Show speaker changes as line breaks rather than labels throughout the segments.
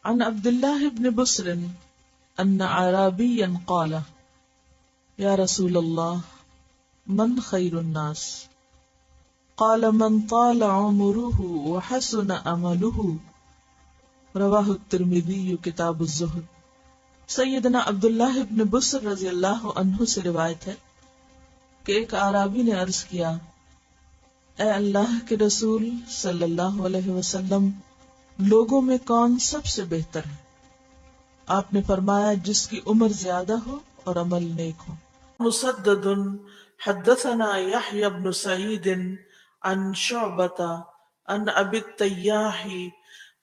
عن عبد الله بن بسر أن أعرابيا قال يا رسول الله من خير الناس؟ قال من طال عمره وحسن عمله. رواہ الترمذی کتاب الزہد۔ سیدنا عبداللہ ابن بسر رضی اللہ عنہ سے روایت ہے کہ ایک اعرابی نے عرض کیا، اے اللہ کے رسول صلی اللہ علیہ وسلم، لوگوں میں کون سب سے بہتر ہے؟ آپ نے فرمایا، جس کی عمر زیادہ ہو اور عمل نیک ہو۔ مسدد حدثنا یحیی بن سعید عن شعبۃ عن ابی التیاح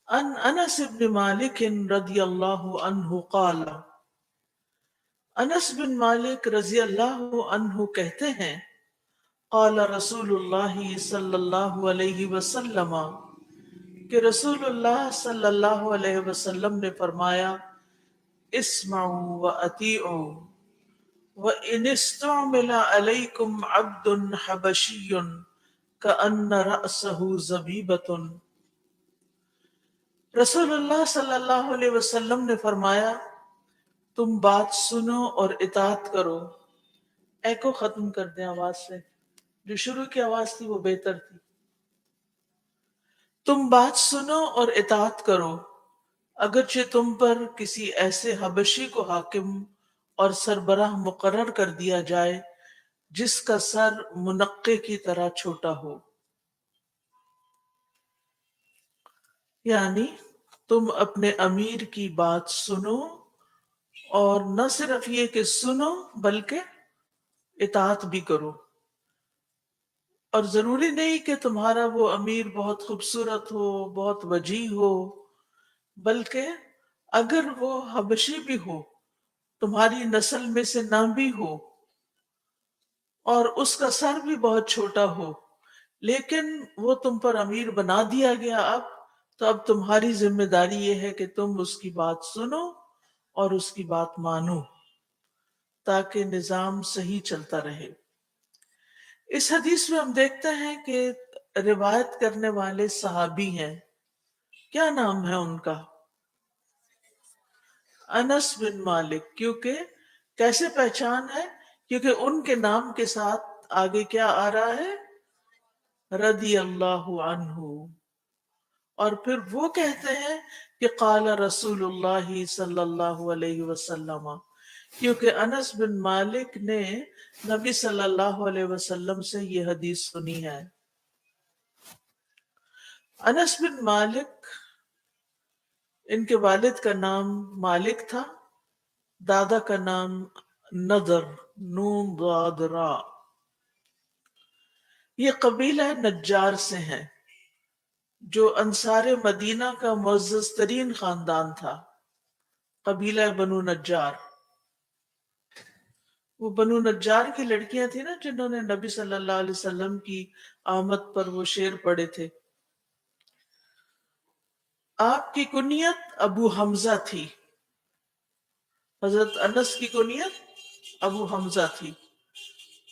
عن انس بن مالک رضی اللہ عنہ قال، انس بن مالک رضی اللہ عنہ کہتے ہیں، قال رسول اللہ صلی اللہ علیہ وسلم، کہ رسول اللہ صلی اللہ علیہ وسلم نے فرمایا، اسمعوا واطیعوا وان استعمل علیکم عبد حبشی کأن رأسہ زبیبۃ۔ رسول اللہ صلی اللہ علیہ وسلم نے فرمایا، تم بات سنو اور اطاعت کرو۔ ایکو ختم کر دیں آواز سے، جو شروع کی آواز تھی وہ بہتر تھی۔ تم بات سنو اور اطاعت کرو، اگرچہ تم پر کسی ایسے حبشی کو حاکم اور سربراہ مقرر کر دیا جائے جس کا سر منقے کی طرح چھوٹا ہو۔ یعنی تم اپنے امیر کی بات سنو، اور نہ صرف یہ کہ سنو بلکہ اطاعت بھی کرو۔ اور ضروری نہیں کہ تمہارا وہ امیر بہت خوبصورت ہو، بہت وجیح ہو، بلکہ اگر وہ حبشی بھی ہو، تمہاری نسل میں سے نہ بھی ہو، اور اس کا سر بھی بہت چھوٹا ہو، لیکن وہ تم پر امیر بنا دیا گیا، تو اب تمہاری ذمہ داری یہ ہے کہ تم اس کی بات سنو اور اس کی بات مانو، تاکہ نظام صحیح چلتا رہے۔ اس حدیث میں ہم دیکھتے ہیں کہ روایت کرنے والے صحابی ہیں۔ کیا نام ہے ان کا؟ انس بن مالک۔ کیونکہ کیسے پہچان ہے؟ کیونکہ ان کے نام کے ساتھ آگے کیا آ رہا ہے؟ رضی اللہ عنہ۔ اور پھر وہ کہتے ہیں کہ قال رسول اللہ صلی اللہ علیہ وسلم، کیونکہ انس بن مالک نے نبی صلی اللہ علیہ وسلم سے یہ حدیث سنی ہے۔ انس بن مالک، ان کے والد کا نام مالک تھا، دادا کا نام نضر، نون ضاد را۔ یہ قبیلہ نجار سے ہیں، جو انصار مدینہ کا معزز ترین خاندان تھا، قبیلہ بنو نجار۔ وہ بنو نجار کی لڑکیاں تھیں نا، جنہوں نے نبی صلی اللہ علیہ وسلم کی آمد پر وہ شعر پڑھے تھے۔ آپ کی کنیت ابو حمزہ تھی، حضرت انس کی کنیت ابو حمزہ تھی،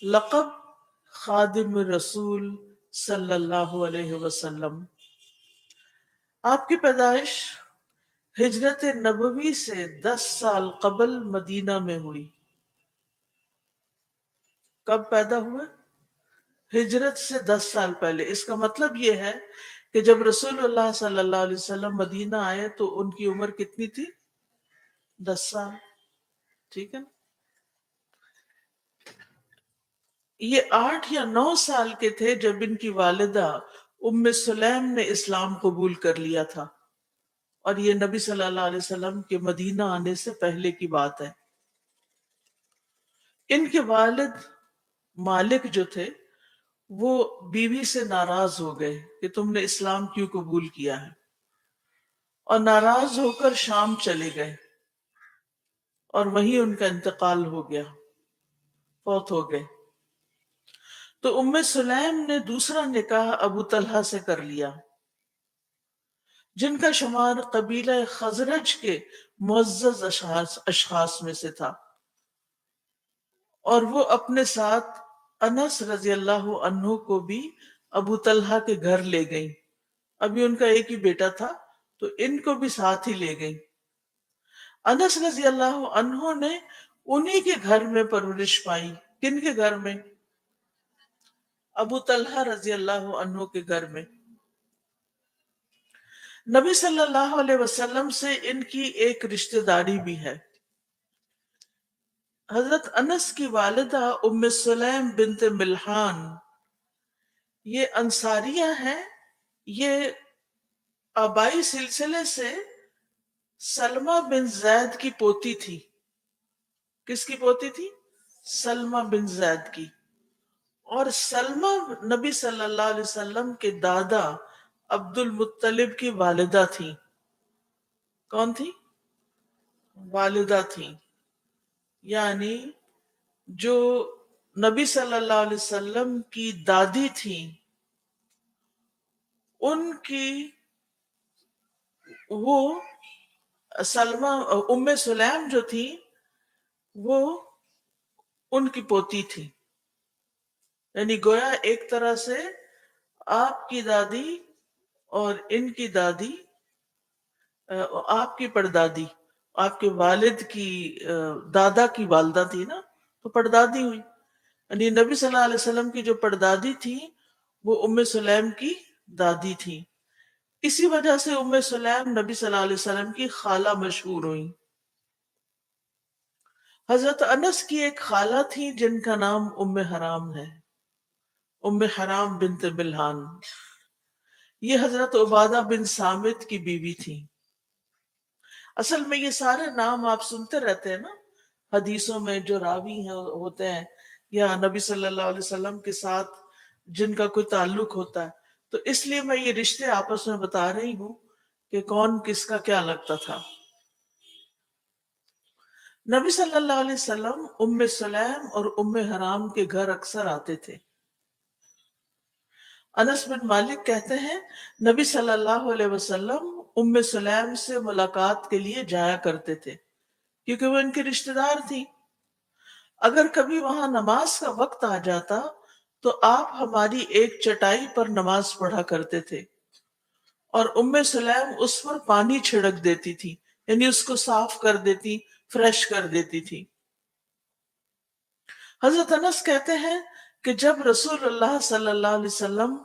لقب خادم رسول صلی اللہ علیہ وسلم۔ آپ کی پیدائش ہجرت نبوی سے 10 سال قبل مدینہ میں ہوئی۔ کب پیدا ہوئے؟ ہجرت سے 10 سال پہلے۔ اس کا مطلب یہ ہے کہ جب رسول اللہ صلی اللہ علیہ وسلم مدینہ آئے تو ان کی عمر کتنی تھی؟ 10 سال۔ ٹھیک ہے نا؟ یہ 8 یا 9 سال کے تھے جب ان کی والدہ ام سلیم نے اسلام قبول کر لیا تھا، اور یہ نبی صلی اللہ علیہ وسلم کے مدینہ آنے سے پہلے کی بات ہے۔ ان کے والد مالک جو تھے وہ بیوی سے ناراض ہو گئے کہ تم نے اسلام کیوں قبول کیا ہے، اور ناراض ہو کر شام چلے گئے، اور وہیں ان کا انتقال ہو گیا، فوت ہو گئے۔ تو ام سلیم نے دوسرا نکاح ابو طلحہ سے کر لیا، جن کا شمار قبیلہ خزرج کے معزز اشخاص میں سے تھا، اور وہ اپنے ساتھ انس رضی اللہ عنہ کو بھی ابو طلحہ کے گھر لے گئیں۔ ابھی ان کا ایک ہی بیٹا تھا، تو ان کو بھی ساتھ ہی لے گئی۔ انس رضی اللہ عنہ نے انہی کے گھر میں پرورش پائی۔ کن کے گھر میں؟ ابو طلحہ رضی اللہ عنہ کے گھر میں۔ نبی صلی اللہ علیہ وسلم سے ان کی ایک رشتہ داری بھی ہے۔ حضرت انس کی والدہ ام سلیم بنت ملحان یہ انصاریہ ہیں۔ یہ آبائی سلسلے سے سلمہ بن زید کی پوتی تھی۔ کس کی پوتی تھی؟ سلمہ بن زید کی۔ اور سلمہ نبی صلی اللہ علیہ وسلم کے دادا عبد المطلب کی والدہ تھی۔ کون تھی؟ والدہ تھی۔ یعنی جو نبی صلی اللہ علیہ وسلم کی دادی تھی، ان کی وہ سلمہ ام سلیم جو تھی وہ ان کی پوتی تھی۔ یعنی گویا ایک طرح سے آپ کی دادی اور ان کی دادی، آپ کی پردادی آپ کے والد کی دادا کی والدہ تھی نا، تو پردادی ہوئی۔ یعنی نبی صلی اللہ علیہ وسلم کی جو پردادی تھی وہ ام سلیم کی دادی تھی۔ اسی وجہ سے ام سلیم نبی صلی اللہ علیہ وسلم کی خالہ مشہور ہوئی۔ حضرت انس کی ایک خالہ تھی جن کا نام ام حرام ہے، ام حرام بنت ملحان۔ یہ حضرت عبادہ بن سامت کی بیوی تھی۔ اصل میں یہ سارے نام آپ سنتے رہتے ہیں نا حدیثوں میں، جو راوی ہیں ہوتے ہیں یا نبی صلی اللہ علیہ وسلم کے ساتھ جن کا کوئی تعلق ہوتا ہے، تو اس لیے میں یہ رشتے آپس میں بتا رہی ہوں کہ کون کس کا کیا لگتا تھا۔ نبی صلی اللہ علیہ وسلم ام سلیم اور ام حرام کے گھر اکثر آتے تھے۔ انس بن مالک کہتے ہیں نبی صلی اللہ علیہ وسلم ام سلیم سے ملاقات کے لیے جایا کرتے تھے کیونکہ وہ ان کی رشتہ دار تھی۔ اگر کبھی وہاں نماز کا وقت آ جاتا تو آپ ہماری ایک چٹائی پر نماز پڑھا کرتے تھے اور ام سلیم اس پر پانی چھڑک دیتی تھی، یعنی اس کو صاف کر دیتی، فریش کر دیتی تھی۔ حضرت انس کہتے ہیں کہ جب رسول اللہ صلی اللہ علیہ وسلم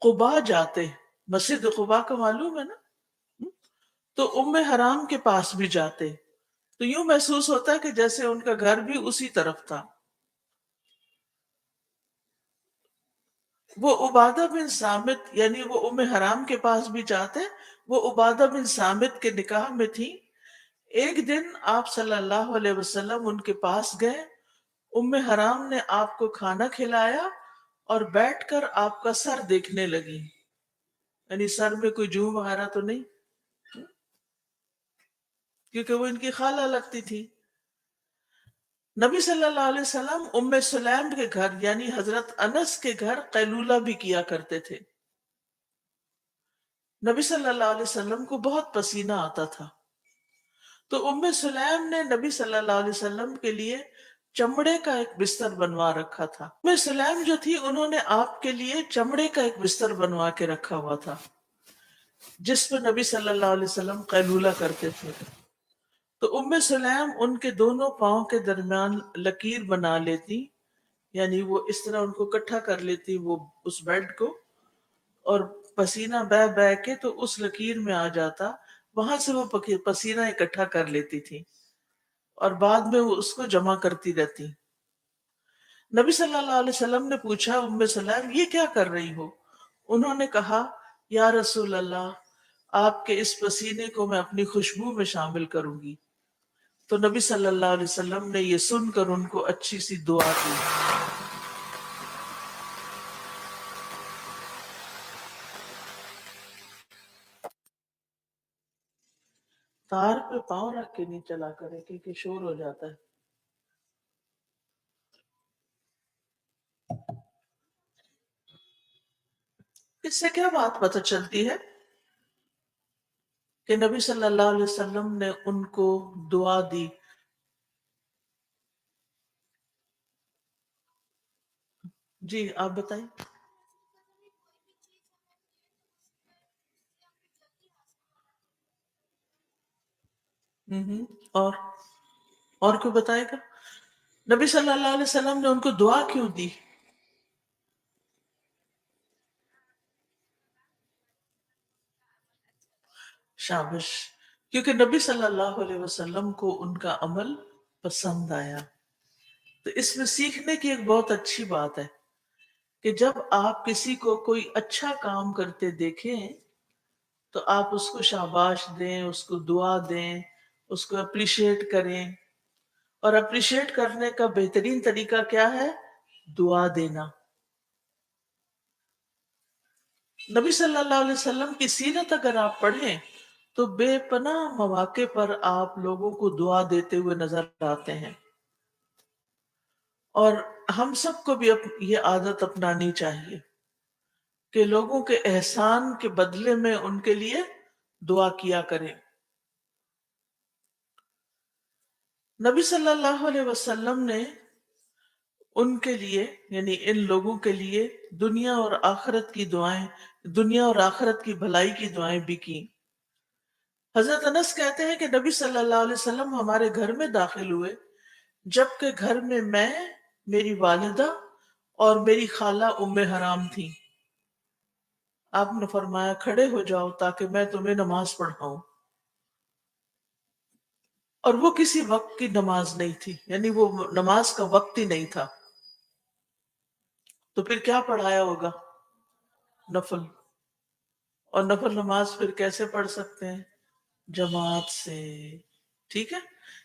قباء جاتے، مسجد قباء کا معلوم ہے نا، تو ام حرام کے پاس بھی جاتے، تو یوں محسوس ہوتا ہے کہ جیسے ان کا گھر بھی اسی طرف تھا۔ وہ عبادہ بن سامت، یعنی وہ ام حرام کے پاس بھی جاتے، وہ عبادہ بن سامت کے نکاح میں تھی۔ ایک دن آپ صلی اللہ علیہ وسلم ان کے پاس گئے، ام حرام نے آپ کو کھانا کھلایا اور بیٹھ کر آپ کا سر دیکھنے لگی، یعنی سر میں کوئی جوں وغیرہ تو نہیں، کیونکہ وہ ان کی خالہ لگتی تھی۔ نبی صلی اللہ علیہ وسلم ام سلیم کے گھر یعنی حضرت انس کے گھر قیلولہ بھی کیا کرتے تھے۔ نبی صلی اللہ علیہ وسلم کو بہت پسینہ آتا تھا، تو ام سلیم نے نبی صلی اللہ علیہ وسلم کے لیے چمڑے کا ایک بستر بنوا رکھا تھا۔ ام سلیم جو تھی انہوں نے آپ کے لیے چمڑے کا ایک بستر بنوا کے رکھا ہوا تھا جس پہ نبی صلی اللہ علیہ وسلم قیلولہ کرتے تھے۔ تو ام سلیم ان کے دونوں پاؤں کے درمیان لکیر بنا لیتی، یعنی وہ اس طرح ان کو اکٹھا کر لیتی وہ اس بیڈ کو، اور پسینہ بہ بہ کے تو اس لکیر میں آ جاتا، وہاں سے وہ پسینہ اکٹھا کر لیتی تھی اور بعد میں وہ اس کو جمع کرتی رہتی۔ نبی صلی اللہ علیہ وسلم نے پوچھا ام سلیم یہ کیا کر رہی ہو؟ انہوں نے کہا یا رسول اللہ، آپ کے اس پسینے کو میں اپنی خوشبو میں شامل کروں گی۔ تو نبی صلی اللہ علیہ وسلم نے یہ سن کر ان کو اچھی سی دعا دی۔ تار پہ پاؤں رکھ کے نہیں چلا کرے کیونکہ شور ہو جاتا ہے۔ اس سے کیا بات پتہ چلتی ہے کہ نبی صلی اللہ علیہ وسلم نے ان کو دعا دی۔ جی آپ بتائیں۔ ہوں۔ اور اور کوئی بتائے گا؟ نبی صلی اللہ علیہ وسلم نے ان کو دعا کیوں دی؟ شابش، کیونکہ نبی صلی اللہ علیہ وسلم کو ان کا عمل پسند آیا۔ تو اس میں سیکھنے کی ایک بہت اچھی بات ہے کہ جب آپ کسی کو کوئی اچھا کام کرتے دیکھیں تو آپ اس کو شاباش دیں، اس کو دعا دیں، اس کو اپریشیٹ کریں۔ اور اپریشیٹ کرنے کا بہترین طریقہ کیا ہے؟ دعا دینا۔ نبی صلی اللہ علیہ وسلم کی سیرت اگر آپ پڑھیں تو بے پناہ مواقع پر آپ لوگوں کو دعا دیتے ہوئے نظر آتے ہیں، اور ہم سب کو بھی یہ عادت اپنانی چاہیے کہ لوگوں کے احسان کے بدلے میں ان کے لیے دعا کیا کریں۔ نبی صلی اللہ علیہ وسلم نے ان کے لیے، یعنی ان لوگوں کے لیے دنیا اور آخرت کی دعائیں، دنیا اور آخرت کی بھلائی کی دعائیں بھی کی۔ حضرت انس کہتے ہیں کہ نبی صلی اللہ علیہ وسلم ہمارے گھر میں داخل ہوئے جبکہ گھر میں میری والدہ اور میری خالہ ام حرام تھی۔ آپ نے فرمایا کھڑے ہو جاؤ تاکہ میں تمہیں نماز پڑھاؤں، اور وہ کسی وقت کی نماز نہیں تھی، یعنی وہ نماز کا وقت ہی نہیں تھا، تو پھر کیا پڑھایا ہوگا؟ نفل۔ اور نفل نماز پھر کیسے پڑھ سکتے ہیں؟ جماعت سے، ٹھیک ہے؟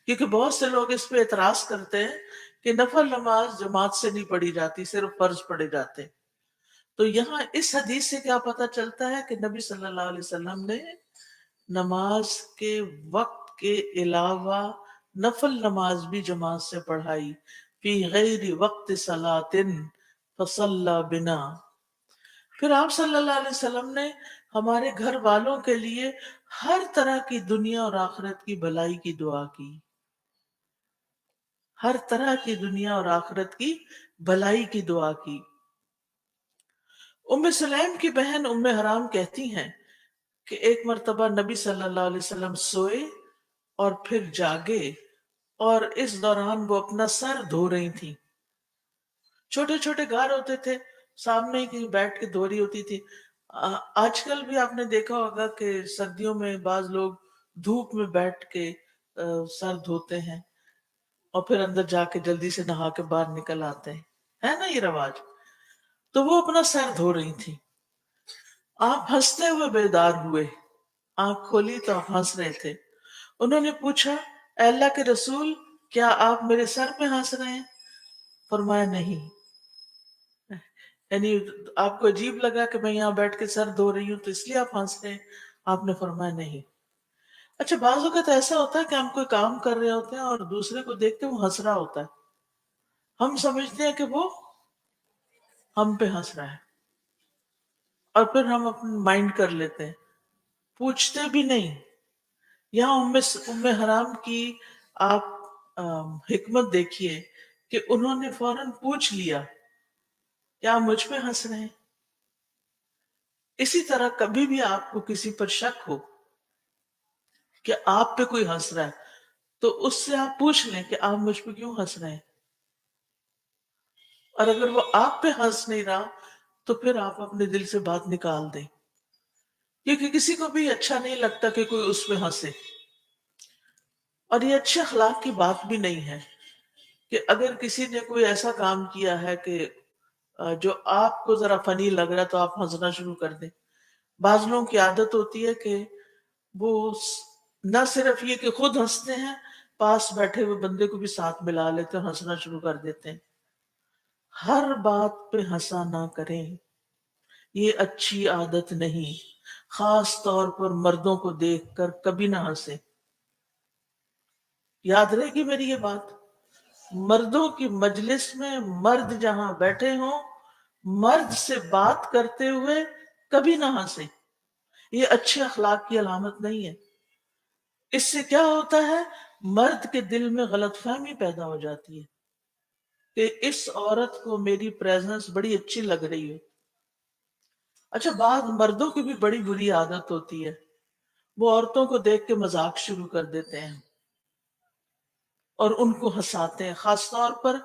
کیونکہ بہت سے لوگ اس پہ اعتراض کرتے ہیں کہ نفل نماز جماعت سے نہیں پڑھی جاتی، صرف فرض پڑھے جاتے ہیں۔ تو یہاں اس حدیث سے کیا پتہ چلتا ہے کہ نبی صلی اللہ علیہ وسلم نے نماز کے وقت کے علاوہ نفل نماز بھی جماعت سے پڑھائی۔ فی غیر وقت صلاۃ فصلی بنا۔ پھر آپ صلی اللہ علیہ وسلم نے ہمارے گھر والوں کے لیے ہر طرح کی دنیا اور آخرت کی بھلائی کی دعا کی، ہر طرح کی دنیا اور آخرت کی بھلائی کی دعا کی۔ ام سلیم کی بہن ام حرام کہتی ہیں کہ ایک مرتبہ نبی صلی اللہ علیہ وسلم سوئے اور پھر جاگے، اور اس دوران وہ اپنا سر دھو رہی تھی۔ چھوٹے چھوٹے گھر ہوتے تھے، سامنے ہی کہیں بیٹھ کے دھو رہی ہوتی تھی۔ آج کل بھی آپ نے دیکھا ہوگا کہ سردیوں میں بعض لوگ دھوپ میں بیٹھ کے سر دھوتے ہیں اور پھر اندر جا کے جلدی سے نہا کے باہر نکل آتے ہیں، ہے نا یہ رواج؟ تو وہ اپنا سر دھو رہی تھی، آپ ہنستے ہوئے بیدار ہوئے، آنکھ کھولی تو آپ ہنس رہے تھے۔ انہوں نے پوچھا اے اللہ کے رسول، کیا آپ میرے سر پہ ہنس رہے ہیں؟ فرمایا نہیں، یعنی آپ کو عجیب لگا کہ میں یہاں بیٹھ کے سر دھو رہی ہوں تو اس لیے آپ ہنس رہے ہیں؟ آپ نے فرمایا نہیں۔ اچھا، بعض اوقات ایسا ہوتا ہے کہ ہم کوئی کام کر رہے ہوتے ہیں اور دوسرے کو دیکھ کے وہ ہنس رہا ہوتا ہے، ہم سمجھتے ہیں کہ وہ ہم پہ ہنس رہا ہے، اور پھر ہم اپنا مائنڈ کر لیتے ہیں، پوچھتے بھی نہیں۔ یہاں ام حرام کی آپ حکمت دیکھیے کہ انہوں نے فوراً پوچھ لیا کیا مجھ پہ ہنس رہے ہیں؟ اسی طرح کبھی بھی آپ کو کسی پر شک ہو کہ آپ پہ کوئی ہنس رہا ہے تو اس سے آپ پوچھ لیں کہ آپ مجھ پہ کیوں ہنس رہے ہیں، اور اگر وہ آپ پہ ہنس نہیں رہا تو پھر آپ اپنے دل سے بات نکال دیں، کیونکہ کسی کو بھی اچھا نہیں لگتا کہ کوئی اس پہ ہنسے، اور یہ اچھے اخلاق کی بات بھی نہیں ہے کہ اگر کسی نے کوئی ایسا کام کیا ہے کہ جو آپ کو ذرا فنی لگ رہا ہے تو آپ ہنسنا شروع کر دیں۔ بعض لوگوں کی عادت ہوتی ہے کہ وہ نہ صرف یہ کہ خود ہنستے ہیں، پاس بیٹھے ہوئے بندے کو بھی ساتھ ملا لیتے ہیں، ہنسنا شروع کر دیتے ہیں۔ ہر بات پہ ہنسا نہ کریں، یہ اچھی عادت نہیں، خاص طور پر مردوں کو دیکھ کر کبھی نہ ہنسیں۔ یاد رہے گی میری یہ بات، مردوں کی مجلس میں مرد جہاں بیٹھے ہوں، مرد سے بات کرتے ہوئے کبھی نہ ہنسیں، یہ اچھے اخلاق کی علامت نہیں ہے۔ اس سے کیا ہوتا ہے، مرد کے دل میں غلط فہمی پیدا ہو جاتی ہے کہ اس عورت کو میری پریزنس بڑی اچھی لگ رہی ہے۔ اچھا، بعض مردوں کی بھی بڑی بری عادت ہوتی ہے، وہ عورتوں کو دیکھ کے مذاق شروع کر دیتے ہیں اور ان کو ہنساتے ہیں، خاص طور پر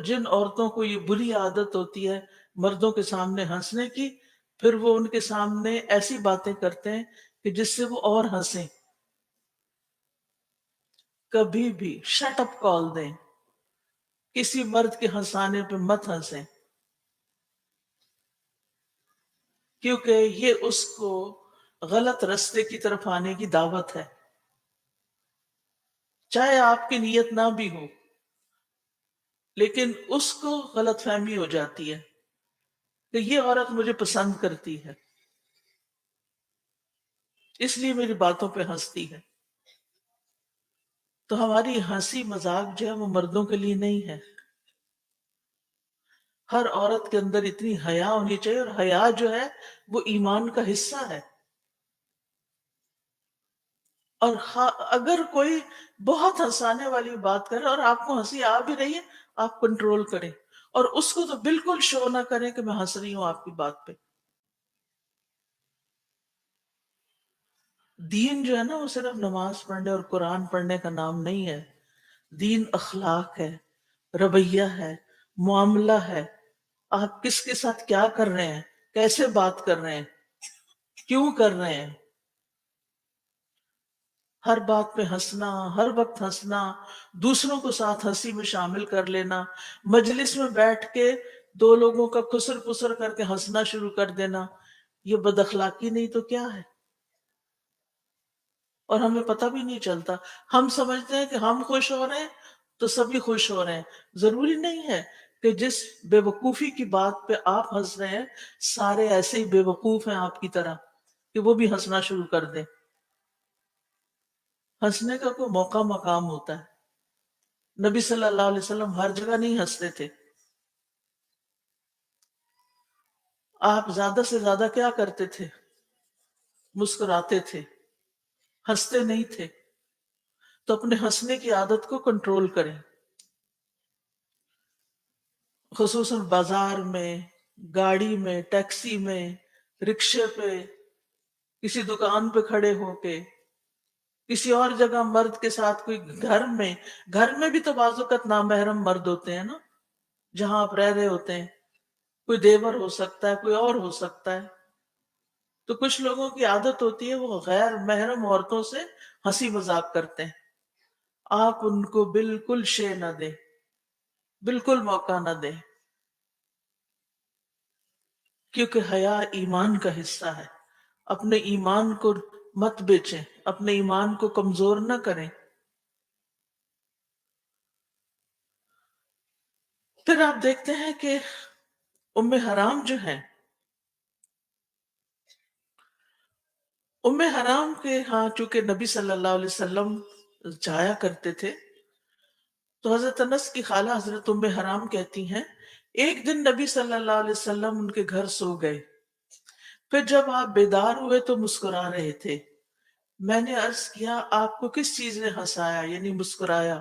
جن عورتوں کو یہ بری عادت ہوتی ہے مردوں کے سامنے ہنسنے کی، پھر وہ ان کے سامنے ایسی باتیں کرتے ہیں کہ جس سے وہ اور ہنسیں. کبھی بھی شٹ اپ کال دیں، کسی مرد کے ہنسانے پہ مت ہنسیں، کیونکہ یہ اس کو غلط رستے کی طرف آنے کی دعوت ہے. چاہے آپ کی نیت نہ بھی ہو، لیکن اس کو غلط فہمی ہو جاتی ہے کہ یہ عورت مجھے پسند کرتی ہے، اس لیے میری باتوں پہ ہنستی ہے. تو ہماری ہنسی مذاق جو ہے وہ مردوں کے لیے نہیں ہے. ہر عورت کے اندر اتنی حیا ہونی چاہیے، اور حیا جو ہے وہ ایمان کا حصہ ہے. اور اگر کوئی بہت ہنسانے والی بات کرے اور آپ کو ہنسی آ بھی رہی ہے، آپ کنٹرول کریں، اور اس کو تو بالکل شو نہ کریں کہ میں ہنس رہی ہوں آپ کی بات پہ. دین جو ہے نا وہ صرف نماز پڑھنے اور قرآن پڑھنے کا نام نہیں ہے. دین اخلاق ہے، رویہ ہے، معاملہ ہے. آپ کس کے ساتھ کیا کر رہے ہیں، کیسے بات کر رہے ہیں، کیوں کر رہے ہیں. ہر بات پہ ہنسنا، ہر وقت ہنسنا، دوسروں کو ساتھ ہنسی میں شامل کر لینا، مجلس میں بیٹھ کے دو لوگوں کا خسر پسر کر کے ہنسنا شروع کر دینا، یہ بد اخلاقی نہیں تو کیا ہے. اور ہمیں پتہ بھی نہیں چلتا. ہم سمجھتے ہیں کہ ہم خوش ہو رہے ہیں تو سبھی خوش ہو رہے ہیں. ضروری نہیں ہے کہ جس بے وقوفی کی بات پہ آپ ہنس رہے ہیں سارے ایسے ہی بے وقوف ہیں آپ کی طرح کہ وہ بھی ہنسنا شروع کر دیں. ہنسنے کا کوئی موقع مقام ہوتا ہے. نبی صلی اللہ علیہ وسلم ہر جگہ نہیں ہنستے تھے. آپ زیادہ سے زیادہ کیا کرتے تھے؟ مسکراتے تھے، ہنستے نہیں تھے. تو اپنے ہنسنے کی عادت کو کنٹرول کریں. خصوصاً بازار میں، گاڑی میں، ٹیکسی میں، رکشے پہ، کسی دکان پہ کھڑے ہو کے، کسی اور جگہ مرد کے ساتھ، کوئی گھر میں بھی تو بعض اوقات نامحرم مرد ہوتے ہیں نا جہاں آپ رہ رہے ہوتے ہیں. کوئی دیور ہو سکتا ہے، کوئی اور ہو سکتا ہے. تو کچھ لوگوں کی عادت ہوتی ہے وہ غیر محرم عورتوں سے ہنسی مذاق کرتے ہیں. آپ ان کو بالکل شے نہ دیں، بالکل موقع نہ دیں، کیونکہ حیا ایمان کا حصہ ہے. اپنے ایمان کو مت بیچیں، اپنے ایمان کو کمزور نہ کریں. پھر آپ دیکھتے ہیں کہ ام حرام جو ہے، ام حرام کے ہاں چونکہ نبی صلی اللہ علیہ وسلم جایا کرتے تھے، تو حضرت انس کی خالہ حضرت ام حرام کہتی ہیں ایک دن نبی صلی اللہ علیہ وسلم ان کے گھر سو گئے. پھر جب آپ بیدار ہوئے تو مسکرا رہے تھے. میں نے عرض کیا آپ کو کس چیز نے ہنسایا، یعنی مسکرایا؟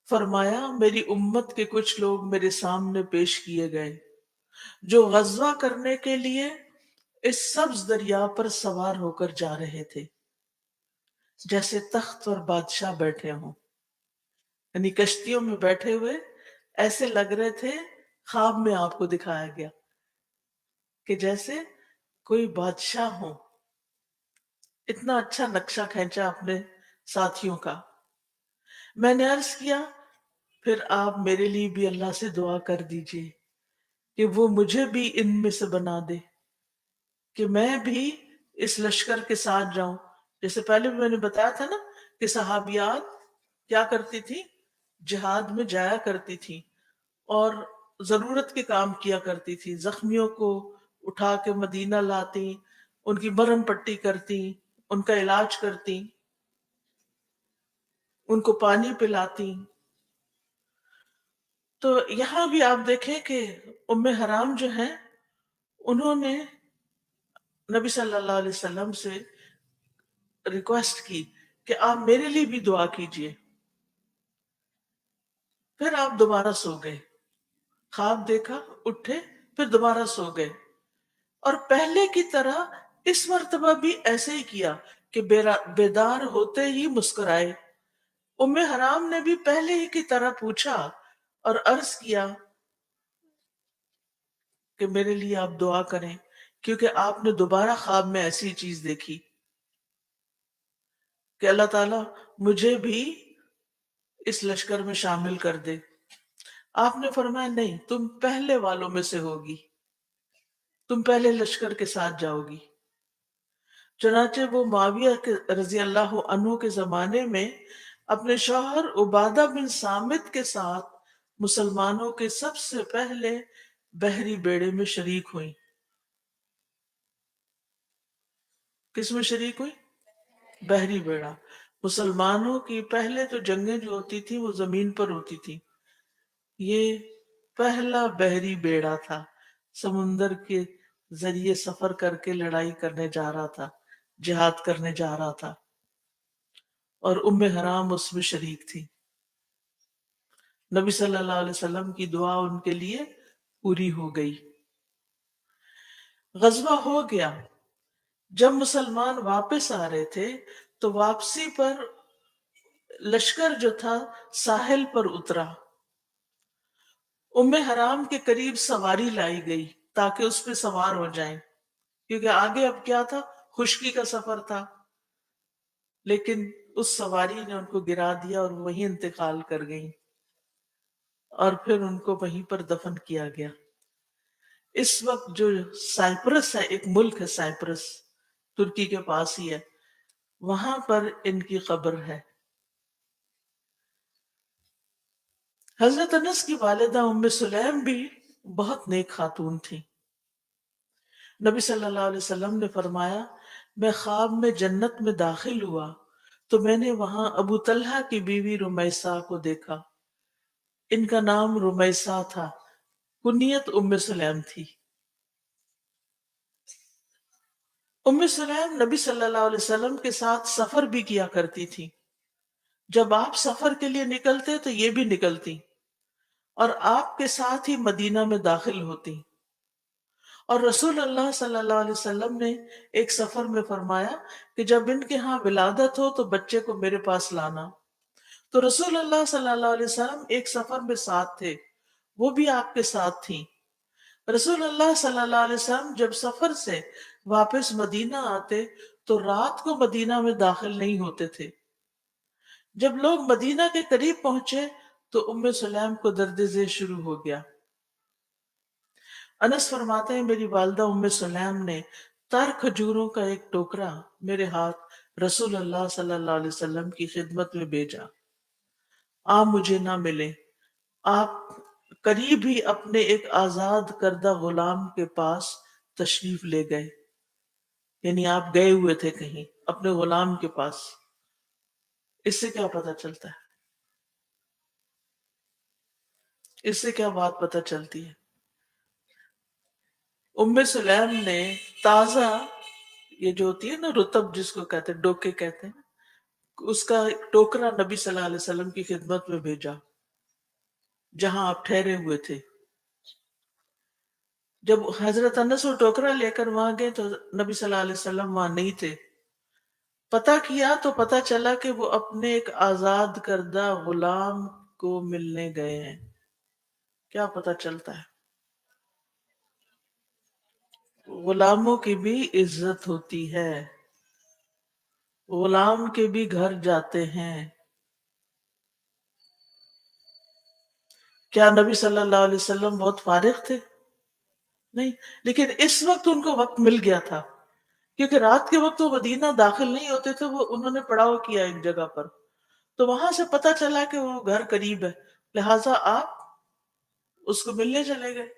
فرمایا میری امت کے کچھ لوگ میرے سامنے پیش کیے گئے جو غزوہ کرنے کے لیے اس سبز دریا پر سوار ہو کر جا رہے تھے، جیسے تخت اور بادشاہ بیٹھے ہوں. یعنی کشتیوں میں بیٹھے ہوئے ایسے لگ رہے تھے، خواب میں آپ کو دکھایا گیا کہ جیسے کوئی بادشاہ ہو. اتنا اچھا نقشہ کھینچا اپنے ساتھیوں کا. میں نے عرض کیا پھر آپ میرے لیے بھی اللہ سے دعا کر دیجئے کہ وہ مجھے بھی ان میں سے بنا دے کہ میں بھی اس لشکر کے ساتھ جاؤں. جیسے پہلے بھی میں نے بتایا تھا نا کہ صحابیات کیا کرتی تھی، جہاد میں جایا کرتی تھی اور ضرورت کے کام کیا کرتی تھی. زخمیوں کو اٹھا کے مدینہ لاتی، ان کی مرہم پٹی کرتی، ان کا علاج کرتی، ان کو پانی پلاتی. تو یہاں بھی آپ دیکھیں کہ ام حرام جو ہیں انہوں نے نبی صلی اللہ علیہ وسلم سے ریکویسٹ کی کہ آپ میرے لیے بھی دعا کیجئے. پھر آپ دوبارہ سو گئے، خواب دیکھا، اٹھے، پھر دوبارہ سو گئے. اور پہلے کی طرح اس مرتبہ بھی ایسے ہی کیا کہ بیدار ہوتے ہی مسکرائے. ام حرام نے بھی پہلے ہی کی طرح پوچھا اور عرض کیا کہ میرے لیے آپ دعا کریں، کیونکہ آپ نے دوبارہ خواب میں ایسی چیز دیکھی کہ اللہ تعالیٰ مجھے بھی اس لشکر میں شامل کر دے۔ آپ نے فرمایا نہیں، تم پہلے والوں میں سے ہوگی، تم پہلے لشکر کے ساتھ جاؤ گی۔ چنانچہ وہ معاویہ رضی اللہ عنہ کے زمانے میں اپنے شوہر عبادہ بن صامت کے ساتھ مسلمانوں کے سب سے پہلے بحری بیڑے میں شریک ہوئی۔ کس میں شریک ہوئی؟ بحری بیڑا۔ مسلمانوں کی پہلے تو جنگیں جو ہوتی تھی وہ زمین پر ہوتی تھی، یہ پہلا بحری بیڑا تھا، سمندر کے ذریعے سفر کر کے لڑائی کرنے جا رہا تھا، جہاد کرنے جا رہا تھا، اور ام حرام اس میں شریک تھی۔ نبی صلی اللہ علیہ وسلم کی دعا ان کے لیے پوری ہو گئی، غزوہ ہو گیا۔ جب مسلمان واپس آ رہے تھے تو واپسی پر لشکر جو تھا ساحل پر اترا، ام حرام کے قریب سواری لائی گئی تاکہ اس پہ سوار ہو جائیں، کیونکہ آگے اب کیا تھا، خشکی کا سفر تھا، لیکن اس سواری نے ان کو گرا دیا اور وہیں انتقال کر گئیں، اور پھر ان کو وہیں پر دفن کیا گیا۔ اس وقت جو سائپرس ہے، ایک ملک ہے سائپرس، ترکی کے پاس ہی ہے، وہاں پر ان کی قبر ہے۔ حضرت انس کی والدہ ام سلیم بھی بہت نیک خاتون تھی۔ نبی صلی اللہ علیہ وسلم نے فرمایا، میں خواب میں جنت میں داخل ہوا تو میں نے وہاں ابو طلحہ کی بیوی رمیسا کو دیکھا۔ ان کا نام رمیسا تھا، کنیت ام سلیم تھی۔ ام سلیم نبی صلی اللہ علیہ وسلم کے ساتھ سفر بھی کیا کرتی تھی، جب آپ سفر کے لیے نکلتے تو یہ بھی نکلتی اور آپ کے ساتھ ہی مدینہ میں داخل ہوتی۔ اور رسول اللہ صلی اللہ علیہ وسلم نے ایک سفر میں فرمایا کہ جب ان کے ہاں ولادت ہو تو بچے کو میرے پاس لانا۔ تو رسول اللہ صلی اللہ علیہ وسلم ایک سفر میں ساتھ تھے، وہ بھی آپ کے ساتھ تھیں۔ رسول اللہ صلی اللہ علیہ وسلم جب سفر سے واپس مدینہ آتے تو رات کو مدینہ میں داخل نہیں ہوتے تھے۔ جب لوگ مدینہ کے قریب پہنچے تو ام سلیم کو درد ذیل شروع ہو گیا۔ انس فرماتے ہیں میری والدہ ام سلیم نے تر کھجوروں کا ایک ٹوکرا میرے ہاتھ رسول اللہ صلی اللہ علیہ وسلم کی خدمت میں بھیجا۔ آپ مجھے نہ ملے، آپ قریب ہی اپنے ایک آزاد کردہ غلام کے پاس تشریف لے گئے، یعنی آپ گئے ہوئے تھے کہیں اپنے غلام کے پاس۔ اس سے کیا پتہ چلتا ہے؟ اس سے کیا بات پتہ چلتی ہے؟ ام سلیم نے تازہ، یہ جو ہوتی ہے نا رطب جس کو کہتے ہیں، ڈوکے کہتے ہیں، اس کا ایک ٹوکرا نبی صلی اللہ علیہ وسلم کی خدمت میں بھیجا جہاں آپ ٹھہرے ہوئے تھے۔ جب حضرت انس وہ ٹوکرا لے کر وہاں گئے تو نبی صلی اللہ علیہ وسلم وہاں نہیں تھے۔ پتہ کیا تو پتہ چلا کہ وہ اپنے ایک آزاد کردہ غلام کو ملنے گئے ہیں۔ کیا پتہ چلتا ہے؟ غلاموں کی بھی عزت ہوتی ہے، غلام کے بھی گھر جاتے ہیں۔ کیا نبی صلی اللہ علیہ وسلم بہت فارغ تھے؟ نہیں، لیکن اس وقت ان کو وقت مل گیا تھا، کیونکہ رات کے وقت وہ مدینہ داخل نہیں ہوتے تھے، وہ انہوں نے پڑاؤ کیا ایک جگہ پر، تو وہاں سے پتا چلا کہ وہ گھر قریب ہے، لہٰذا آپ اس کو ملنے چلے گئے۔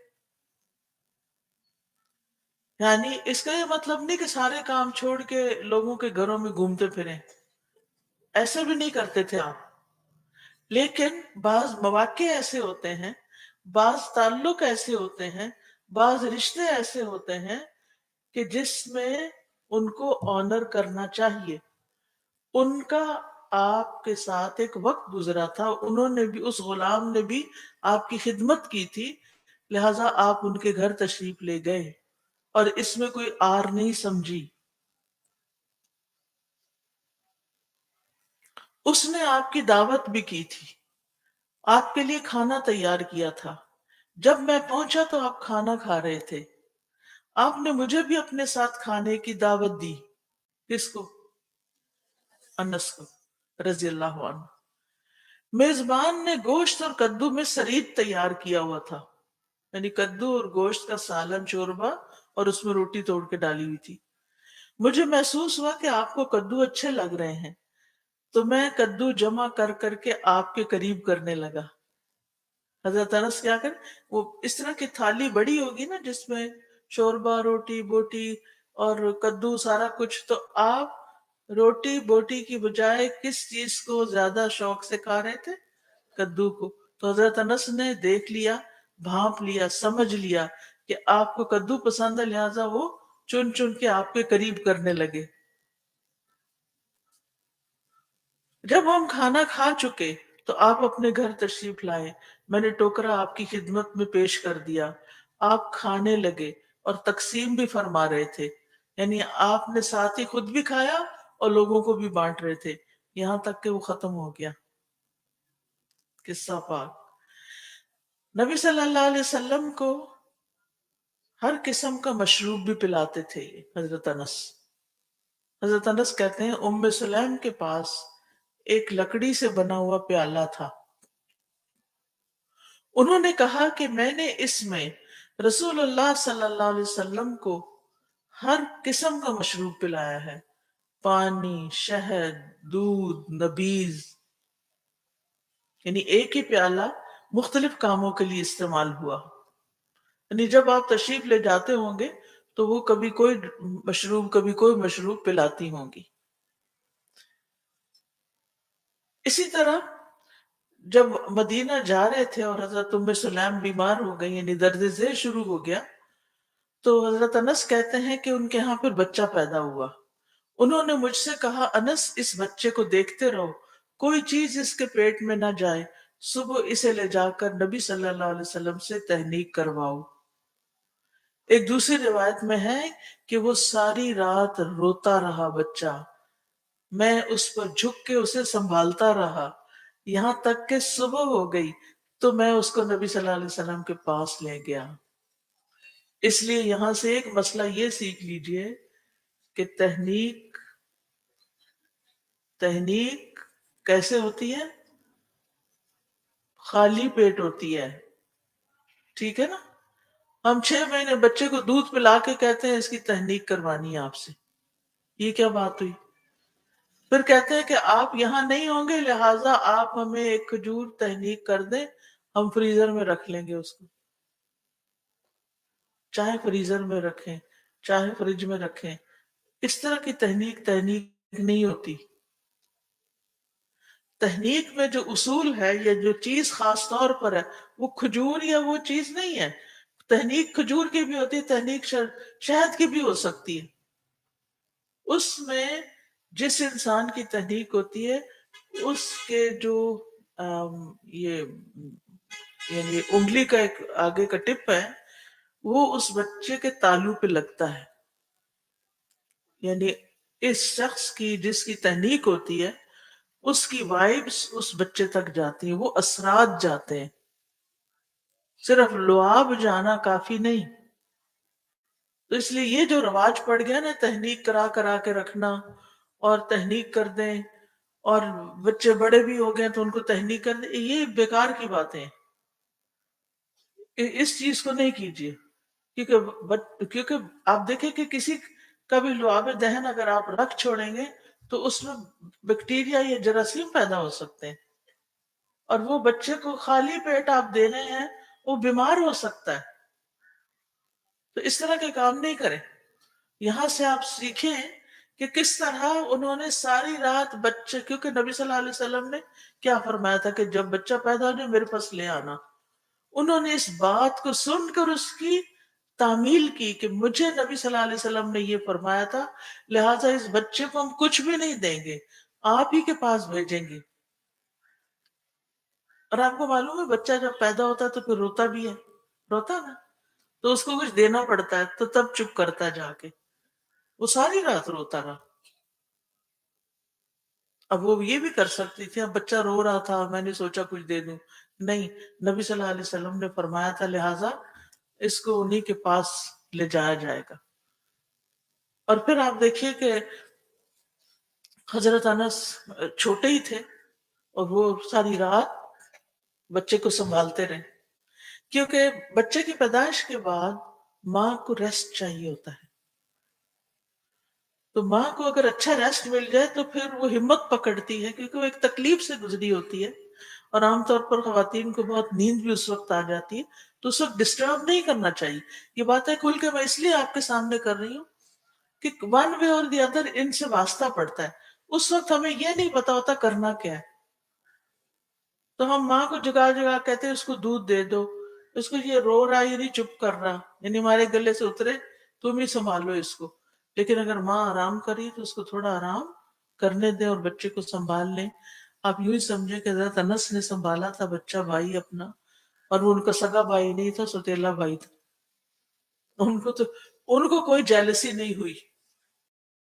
یعنی اس کا یہ مطلب نہیں کہ سارے کام چھوڑ کے لوگوں کے گھروں میں گھومتے پھریں، ایسے بھی نہیں کرتے تھے آپ، لیکن بعض مواقع ایسے ہوتے ہیں، بعض تعلق ایسے ہوتے ہیں، بعض رشتے ایسے ہوتے ہیں کہ جس میں ان کو آنر کرنا چاہیے۔ ان کا آپ کے ساتھ ایک وقت گزرا تھا، انہوں نے بھی، اس غلام نے بھی آپ کی خدمت کی تھی، لہٰذا آپ ان کے گھر تشریف لے گئے اور اس میں کوئی آر نہیں سمجھی۔ اس نے آپ کی دعوت بھی کی تھی، آپ کے لیے کھانا تیار کیا تھا، جب میں پہنچا تو آپ کھانا کھا رہے تھے، آپ نے مجھے بھی اپنے ساتھ کھانے کی دعوت دی۔ کس کو؟ انس کو رضی اللہ عنہ۔ میزبان نے گوشت اور کدو میں سرید تیار کیا ہوا تھا، یعنی کدو اور گوشت کا سالن شوربا، اور اس میں روٹی توڑ کے ڈالی ہوئی تھی۔ مجھے محسوس ہوا کہ آپ کو کدو اچھے لگ رہے ہیں، تو میں کدو جمع کر کر کے آپ کے قریب کرنے لگا۔ حضرت انس کیا کر، وہ اس طرح کی تھالی بڑی ہوگی نا جس میں شوربا، روٹی بوٹی اور کدو سارا کچھ، تو آپ روٹی بوٹی کی بجائے کس چیز کو زیادہ شوق سے کھا رہے تھے؟ کدو کو۔ تو حضرت انس نے دیکھ لیا، بھانپ لیا، سمجھ لیا کہ آپ کو کدو پسند ہے، لہذا وہ چن چن کے آپ کے قریب کرنے لگے۔ جب ہم کھانا کھا چکے تو آپ اپنے گھر تشریف لائے، میں نے ٹوکرا آپ کی خدمت میں پیش کر دیا، آپ کھانے لگے اور تقسیم بھی فرما رہے تھے، یعنی آپ نے ساتھ ہی خود بھی کھایا اور لوگوں کو بھی بانٹ رہے تھے، یہاں تک کہ وہ ختم ہو گیا۔ قصہ پاک۔ نبی صلی اللہ علیہ وسلم کو ہر قسم کا مشروب بھی پلاتے تھے حضرت انس۔ حضرت انس کہتے ہیں ام سلیم کے پاس ایک لکڑی سے بنا ہوا پیالہ تھا، انہوں نے کہا کہ میں نے اس میں رسول اللہ صلی اللہ علیہ وسلم کو ہر قسم کا مشروب پلایا ہے، پانی، شہد، دودھ، نبیذ، یعنی ایک ہی پیالہ مختلف کاموں کے لیے استعمال ہوا، یعنی جب آپ تشریف لے جاتے ہوں گے تو وہ کبھی کوئی مشروب کبھی کوئی مشروب پلاتی ہوں گی۔ اسی طرح جب مدینہ جا رہے تھے اور حضرت ام سلیم بیمار ہو گئی، یعنی درد ذیل شروع ہو گیا، تو حضرت انس کہتے ہیں کہ ان کے ہاں پھر بچہ پیدا ہوا، انہوں نے مجھ سے کہا انس اس بچے کو دیکھتے رہو، کوئی چیز اس کے پیٹ میں نہ جائے، صبح اسے لے جا کر نبی صلی اللہ علیہ وسلم سے تحنیک کرواؤ۔ ایک دوسری روایت میں ہے کہ وہ ساری رات روتا رہا بچہ، میں اس پر جھک کے اسے سنبھالتا رہا، یہاں تک کہ صبح ہو گئی تو میں اس کو نبی صلی اللہ علیہ وسلم کے پاس لے گیا۔ اس لیے یہاں سے ایک مسئلہ یہ سیکھ لیجئے کہ تحنیک کیسے ہوتی ہے؟ خالی پیٹ ہوتی ہے، ٹھیک ہے نا؟ ہم 6 مہینے بچے کو دودھ پلا کے کہتے ہیں اس کی تحنیک کروانی ہے آپ سے، یہ کیا بات ہوئی؟ پھر کہتے ہیں کہ آپ یہاں نہیں ہوں گے لہٰذا آپ ہمیں ایک کھجور تحنیک کر دیں، ہم فریزر میں رکھ لیں گے اس کو، چاہے فریزر میں رکھیں چاہے فریج میں رکھیں، اس طرح کی تحنیک نہیں ہوتی۔ تحنیک میں جو اصول ہے یا جو چیز خاص طور پر ہے وہ کھجور یا وہ چیز نہیں ہے۔ تحنیک کھجور کی بھی ہوتی ہے، تحنیک شہد کی بھی ہو سکتی ہے، اس میں جس انسان کی تحنیک ہوتی ہے اس کے جو یہ یعنی انگلی کا ایک آگے کا ٹپ ہے وہ اس بچے کے تالو پہ لگتا ہے، یعنی اس شخص کی جس کی تحنیک ہوتی ہے اس کی وائبس اس بچے تک جاتی ہیں، وہ اثرات جاتے ہیں، صرف لعاب جانا کافی نہیں۔ تو اس لیے یہ جو رواج پڑ گیا نا تحنیک کرا کرا کے رکھنا اور تحنیک کر دیں، اور بچے بڑے بھی ہو گئے تو ان کو تحنیک کر دیں، یہ بیکار کی باتیں ہیں، اس چیز کو نہیں کیجیے، کیونکہ آپ دیکھیں کہ کسی کا بھی لعاب دہن اگر آپ رکھ چھوڑیں گے تو اس میں بیکٹیریا یا جراثیم پیدا ہو سکتے ہیں، اور وہ بچے کو خالی پیٹ آپ دے رہے ہیں، وہ بیمار ہو سکتا ہے، تو اس طرح کے کام نہیں کریں۔ یہاں سے آپ سیکھیں کہ کس طرح انہوں نے ساری رات بچے، کیونکہ نبی صلی اللہ علیہ وسلم نے کیا فرمایا تھا کہ جب بچہ پیدا ہو جائے میرے پاس لے آنا، انہوں نے اس بات کو سن کر اس کی تعمیل کی کہ مجھے نبی صلی اللہ علیہ وسلم نے یہ فرمایا تھا، لہٰذا اس بچے کو ہم کچھ بھی نہیں دیں گے، آپ ہی کے پاس بھیجیں گے۔ اور آپ کو معلوم ہے بچہ جب پیدا ہوتا ہے تو پھر روتا بھی ہے، روتا نا، تو اس کو کچھ دینا پڑتا ہے تو تب چپ کرتا ہے، جا کے وہ ساری رات روتا رہا۔ اب وہ یہ بھی کر سکتی تھی، اب بچہ رو رہا تھا میں نے سوچا کچھ دے دوں، نہیں، نبی صلی اللہ علیہ وسلم نے فرمایا تھا لہٰذا اس کو انہی کے پاس لے جایا جائے گا۔ اور پھر آپ دیکھیے کہ حضرت انس چھوٹے ہی تھے اور وہ ساری رات بچے کو سنبھالتے رہے، کیونکہ بچے کی پیدائش کے بعد ماں کو ریسٹ چاہیے ہوتا ہے، تو ماں کو اگر اچھا ریسٹ مل جائے تو پھر وہ ہمت پکڑتی ہے، کیونکہ وہ ایک تکلیف سے گزری ہوتی ہے، اور عام طور پر خواتین کو بہت نیند بھی اس وقت آ جاتی ہے، تو اس وقت ڈسٹرب نہیں کرنا چاہیے۔ یہ باتیں کھل کے میں اس لیے آپ کے سامنے کر رہی ہوں کہ ون وے اور دی ادر ان سے واسطہ پڑتا ہے، اس وقت ہمیں یہ نہیں پتا ہوتا کرنا کیا ہے، تو ہم ماں کو جگا جگا کہتے ہیں اس کو دودھ دے دو، اس کو یہ رو رہا یہ نہیں چپ کر رہا، یعنی ہمارے گلے سے اترے، تم ہی سنبھالو اس کو۔ لیکن اگر ماں آرام کری تو اس کو تھوڑا آرام کرنے دیں اور بچے کو سنبھال لیں۔ آپ یوں ہی سمجھے کہ حضرت انس نے سنبھالا تھا بچہ، بھائی اپنا، اور وہ ان کا سگا بھائی نہیں تھا، سوتیلا بھائی تھا، ان کو تو ان کو کوئی جیلسی نہیں ہوئی